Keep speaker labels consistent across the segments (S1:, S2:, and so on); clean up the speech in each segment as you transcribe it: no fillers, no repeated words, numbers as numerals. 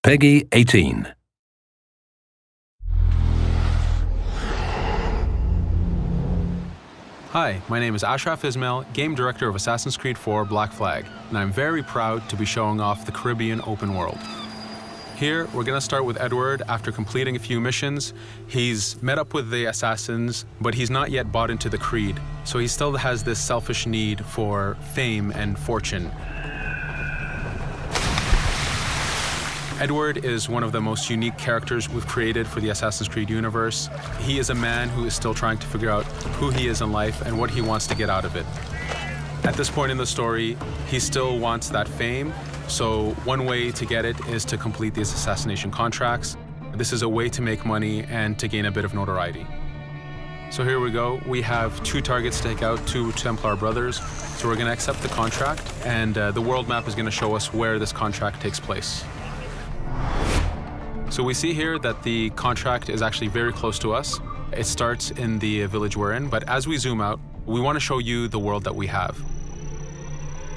S1: Peggy 18.
S2: Hi, my name is Ashraf Ismail, Game Director of Assassin's Creed 4 Black Flag, and I'm very proud to be showing off the Caribbean open world. Here, we're going to start with Edward. After completing a few missions, he's met up with the assassins, but he's not yet bought into the creed, so he still has this selfish need for fame and fortune. Edward is one of the most unique characters we've created for the Assassin's Creed universe. He is a man who is still trying to figure out who he is in life and what he wants to get out of it. At this point in the story, he still wants that fame, so one way to get it is to complete these assassination contracts. This is a way to make money and to gain a bit of notoriety. So here we go. We have 2 targets to take out, 2 Templar brothers. So we're going to accept the contract, and the world map is going to show us where this contract takes place. So we see here that the contract is actually very close to us. It starts in the village we're in, but as we zoom out, we want to show you the world that we have.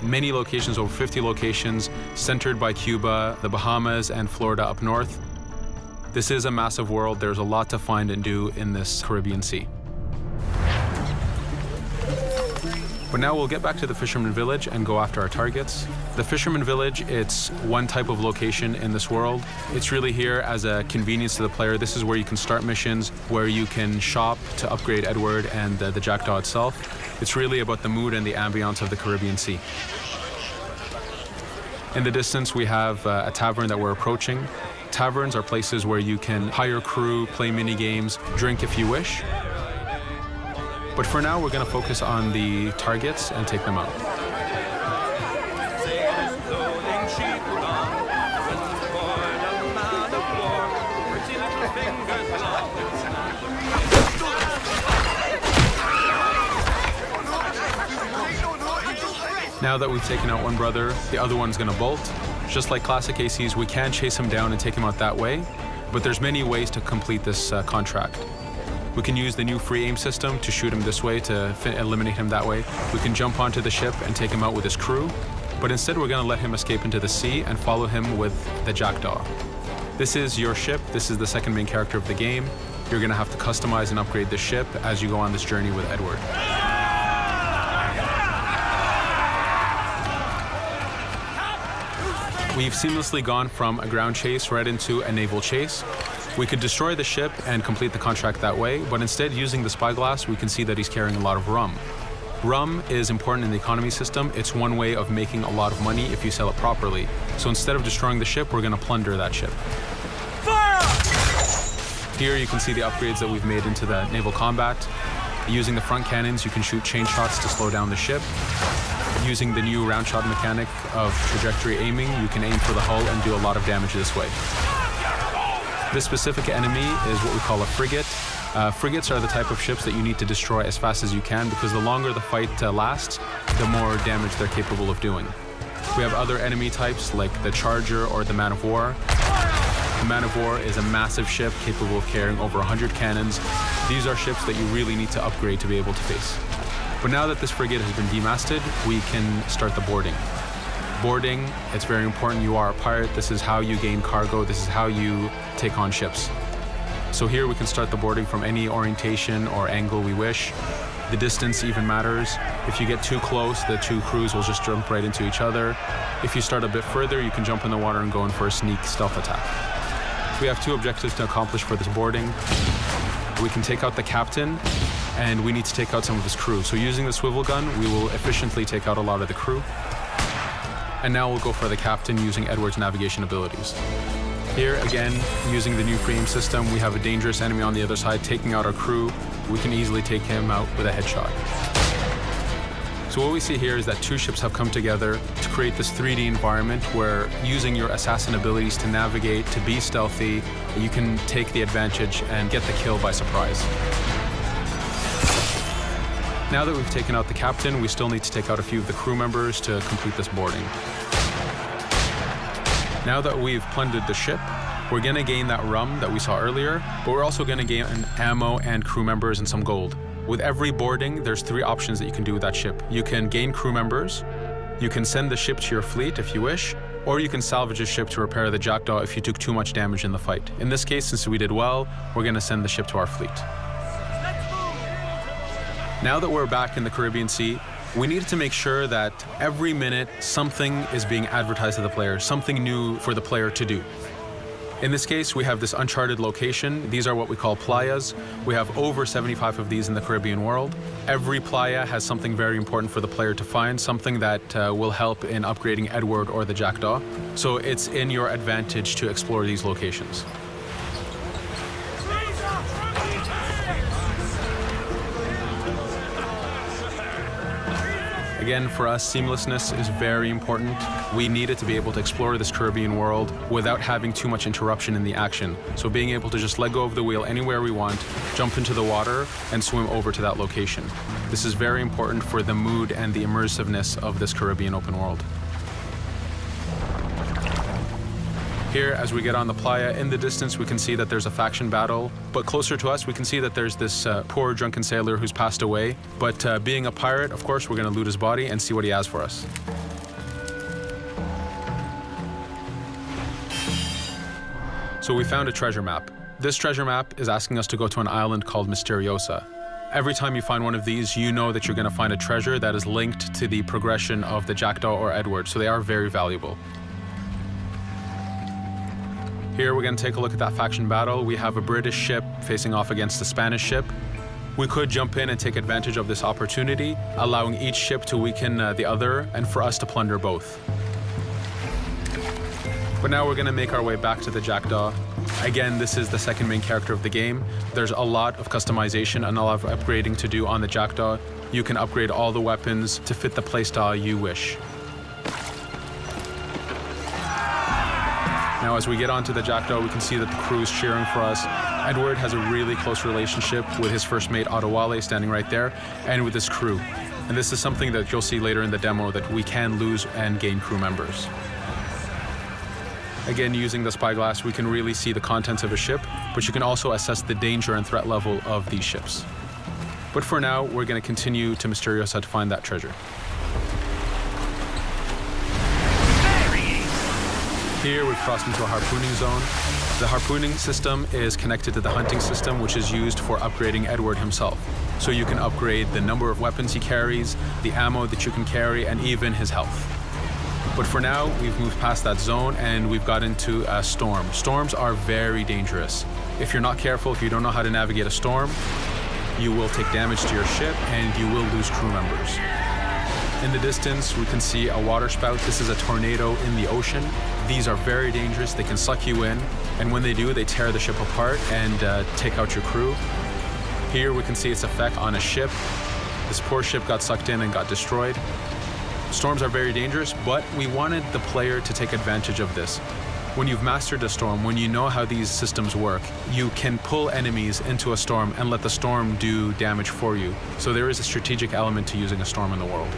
S2: Many locations, over 50 locations, centered by Cuba, the Bahamas, and Florida up north. This is a massive world. There's a lot to find and do in this Caribbean Sea. But now we'll get back to the Fisherman Village and go after our targets. The Fisherman Village, it's one type of location in this world. It's really here as a convenience to the player. This is where you can start missions, where you can shop to upgrade Edward and the Jackdaw itself. It's really about the mood and the ambiance of the Caribbean Sea. In the distance, we have a tavern that we're approaching. Taverns are places where you can hire crew, play mini games, drink if you wish. But for now, we're going to focus on the targets and take them out. Now that we've taken out one brother, the other one's going to bolt. Just like classic ACs, we can chase him down and take him out that way, but there's many ways to complete this contract. We can use the new free aim system to shoot him this way, to eliminate him that way. We can jump onto the ship and take him out with his crew, but instead we're going to let him escape into the sea and follow him with the Jackdaw. This is your ship. This is the second main character of the game. You're going to have to customize and upgrade the ship as you go on this journey with Edward. We've seamlessly gone from a ground chase right into a naval chase. We could destroy the ship and complete the contract that way, but instead, using the spyglass, we can see that he's carrying a lot of rum. Rum is important in the economy system. It's one way of making a lot of money if you sell it properly. So instead of destroying the ship, we're going to plunder that ship. Fire! Here you can see the upgrades that we've made into the naval combat. Using the front cannons, you can shoot chain shots to slow down the ship. Using the new round shot mechanic of trajectory aiming, you can aim for the hull and do a lot of damage this way. This specific enemy is what we call a frigate. Frigates are the type of ships that you need to destroy as fast as you can, because the longer the fight lasts, the more damage they're capable of doing. We have other enemy types like the Charger or the Man of War. The Man of War is a massive ship capable of carrying over 100 cannons. These are ships that you really need to upgrade to be able to face. But now that this frigate has been demasted, we can start the boarding. Boarding, it's very important. You are a pirate. This is how you gain cargo. This is how you take on ships. So here we can start the boarding from any orientation or angle we wish. The distance even matters. If you get too close, the 2 crews will just jump right into each other. If you start a bit further, you can jump in the water and go in for a sneak stealth attack. We have 2 objectives to accomplish for this boarding. We can take out the captain, and we need to take out some of his crew. So using the swivel gun, we will efficiently take out a lot of the crew. And now we'll go for the captain using Edward's navigation abilities. Here, again, using the new free aim system, we have a dangerous enemy on the other side taking out our crew. We can easily take him out with a headshot. So what we see here is that 2 ships have come together to create this 3D environment where, using your assassin abilities to navigate, to be stealthy, you can take the advantage and get the kill by surprise. Now that we've taken out the captain, we still need to take out a few of the crew members to complete this boarding. Now that we've plundered the ship, we're going to gain that rum that we saw earlier, but we're also going to gain ammo and crew members and some gold. With every boarding, there's 3 options that you can do with that ship. You can gain crew members, you can send the ship to your fleet if you wish, or you can salvage a ship to repair the Jackdaw if you took too much damage in the fight. In this case, since we did well, we're going to send the ship to our fleet. Now that we're back in the Caribbean Sea, we needed to make sure that every minute something is being advertised to the player, something new for the player to do. In this case, we have this uncharted location. These are what we call playas. We have over 75 of these in the Caribbean world. Every playa has something very important for the player to find, something that will help in upgrading Edward or the Jackdaw. So it's in your advantage to explore these locations. Again, for us, seamlessness is very important. We needed to be able to explore this Caribbean world without having too much interruption in the action. So being able to just let go of the wheel anywhere we want, jump into the water, and swim over to that location. This is very important for the mood and the immersiveness of this Caribbean open world. Here, as we get on the playa, in the distance we can see that there's a faction battle, but closer to us we can see that there's this poor drunken sailor who's passed away. But being a pirate, of course, we're going to loot his body and see what he has for us. So we found a treasure map. This treasure map is asking us to go to an island called Misteriosa. Every time you find one of these, you know that you're going to find a treasure that is linked to the progression of the Jackdaw or Edward, so they are very valuable. Here we're going to take a look at that faction battle. We have a British ship facing off against a Spanish ship. We could jump in and take advantage of this opportunity, allowing each ship to weaken the other and for us to plunder both. But now we're going to make our way back to the Jackdaw. Again, this is the second main character of the game. There's a lot of customization and a lot of upgrading to do on the Jackdaw. You can upgrade all the weapons to fit the playstyle you wish. Now, as we get onto the Jackdaw, we can see that the crew is cheering for us. Edward has a really close relationship with his first mate, Adewale, standing right there, and with his crew. And this is something that you'll see later in the demo, that we can lose and gain crew members. Again, using the spyglass, we can really see the contents of a ship, but you can also assess the danger and threat level of these ships. But for now, we're going to continue to Misteriosa to find that treasure. Here we've crossed into a harpooning zone. The harpooning system is connected to the hunting system, which is used for upgrading Edward himself. So you can upgrade the number of weapons he carries, the ammo that you can carry, and even his health. But for now, we've moved past that zone and we've got into a storm. Storms are very dangerous. If you're not careful, if you don't know how to navigate a storm, you will take damage to your ship and you will lose crew members. In the distance, we can see a water spout. This is a tornado in the ocean. These are very dangerous. They can suck you in, and when they do, they tear the ship apart and take out your crew. Here we can see its effect on a ship. This poor ship got sucked in and got destroyed. Storms are very dangerous, but we wanted the player to take advantage of this. When you've mastered a storm, when you know how these systems work, you can pull enemies into a storm and let the storm do damage for you. So there is a strategic element to using a storm in the world.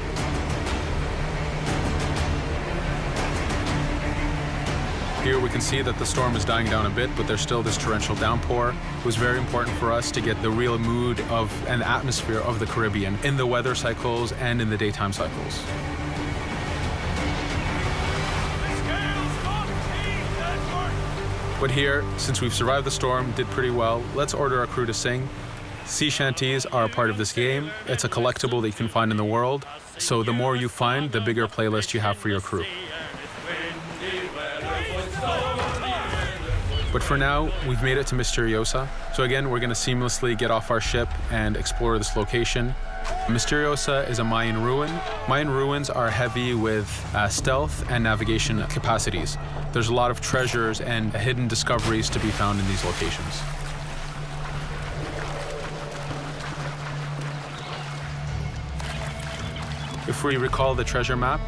S2: Here we can see that the storm is dying down a bit, but there's still this torrential downpour. It was very important for us to get the real mood of and atmosphere of the Caribbean in the weather cycles and in the daytime cycles. But here, since we've survived the storm, did pretty well, let's order our crew to sing. Sea shanties are a part of this game. It's a collectible that you can find in the world. So the more you find, the bigger playlist you have for your crew. But for now, we've made it to Misteriosa. So again, we're going to seamlessly get off our ship and explore this location. Misteriosa is a Mayan ruin. Mayan ruins are heavy with stealth and navigation capacities. There's a lot of treasures and hidden discoveries to be found in these locations. If we recall the treasure map,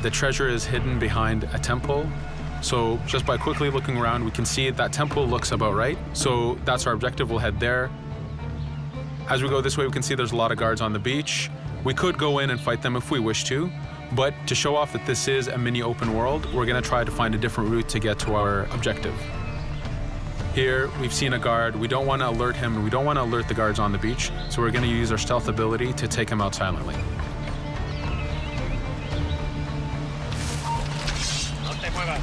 S2: the treasure is hidden behind a temple. So just by quickly looking around, we can see that temple looks about right. So that's our objective. We'll head there. As we go this way, we can see there's a lot of guards on the beach. We could go in and fight them if we wish to, but to show off that this is a mini open world, we're going to try to find a different route to get to our objective. Here, we've seen a guard. We don't want to alert him, and we don't want to alert the guards on the beach, so we're going to use our stealth ability to take him out silently.
S1: No te muevas.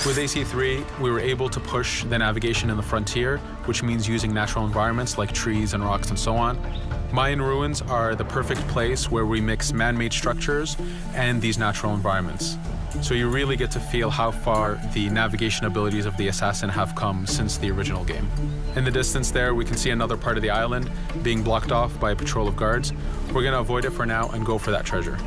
S2: With AC3, we were able to push the navigation in the frontier, which means using natural environments like trees and rocks and so on. Mayan ruins are the perfect place where we mix man-made structures and these natural environments. So you really get to feel how far the navigation abilities of the assassin have come since the original game. In the distance there, we can see another part of the island being blocked off by a patrol of guards. We're going to avoid it for now and go for that treasure.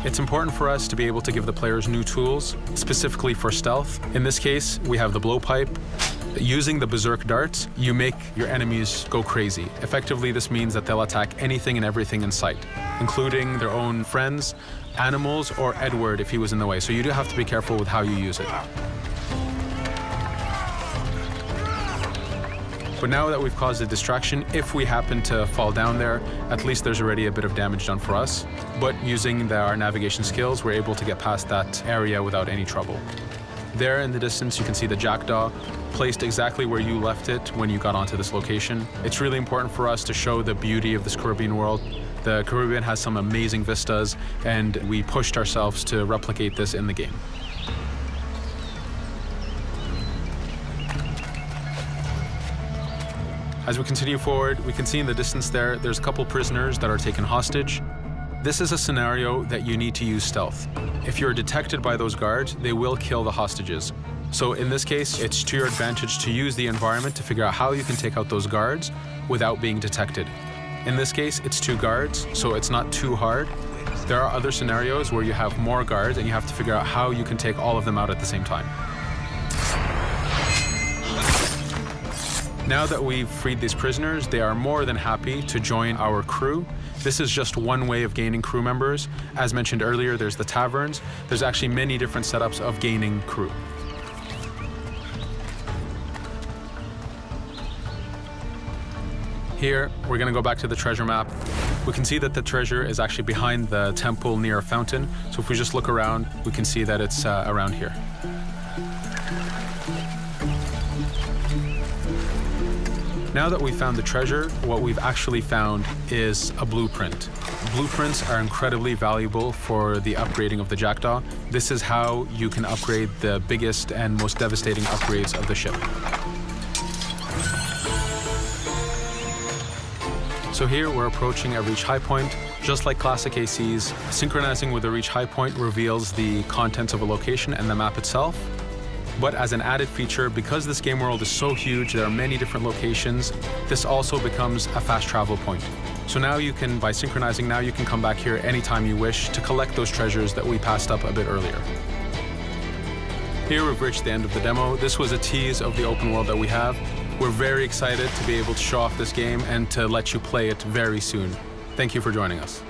S2: It's important for us to be able to give the players new tools, specifically for stealth. In this case, we have the blowpipe. Using the berserk darts, you make your enemies go crazy. Effectively, this means that they'll attack anything and everything in sight, including their own friends, animals, or Edward if he was in the way. So you do have to be careful with how you use it. But now that we've caused a distraction, if we happen to fall down there, at least there's already a bit of damage done for us. But using our navigation skills, we're able to get past that area without any trouble. There in the distance, you can see the jackdaw placed exactly where you left it when you got onto this location. It's really important for us to show the beauty of this Caribbean world. The Caribbean has some amazing vistas, and we pushed ourselves to replicate this in the game. As we continue forward, we can see in the distance there's a couple prisoners that are taken hostage. This is a scenario that you need to use stealth. If you're detected by those guards, they will kill the hostages. So in this case, it's to your advantage to use the environment to figure out how you can take out those guards without being detected. In this case, it's 2 guards, so it's not too hard. There are other scenarios where you have more guards and you have to figure out how you can take all of them out at the same time. Now that we've freed these prisoners, they are more than happy to join our crew. This is just one way of gaining crew members. As mentioned earlier, there's the taverns. There's actually many different setups of gaining crew. Here, we're going to go back to the treasure map. We can see that the treasure is actually behind the temple near a fountain. So if we just look around, we can see that it's around here. Now that we've found the treasure, what we've actually found is a blueprint. Blueprints are incredibly valuable for the upgrading of the jackdaw. This is how you can upgrade the biggest and most devastating upgrades of the ship. So here we're approaching a reach high point. Just like classic ACs, synchronizing with the reach high point reveals the contents of a location and the map itself. But as an added feature, because this game world is so huge, there are many different locations, this also becomes a fast travel point. So now you can, by synchronizing, now you can come back here anytime you wish to collect those treasures that we passed up a bit earlier. Here we've reached the end of the demo. This was a tease of the open world that we have. We're very excited to be able to show off this game and to let you play it very soon. Thank you for joining us.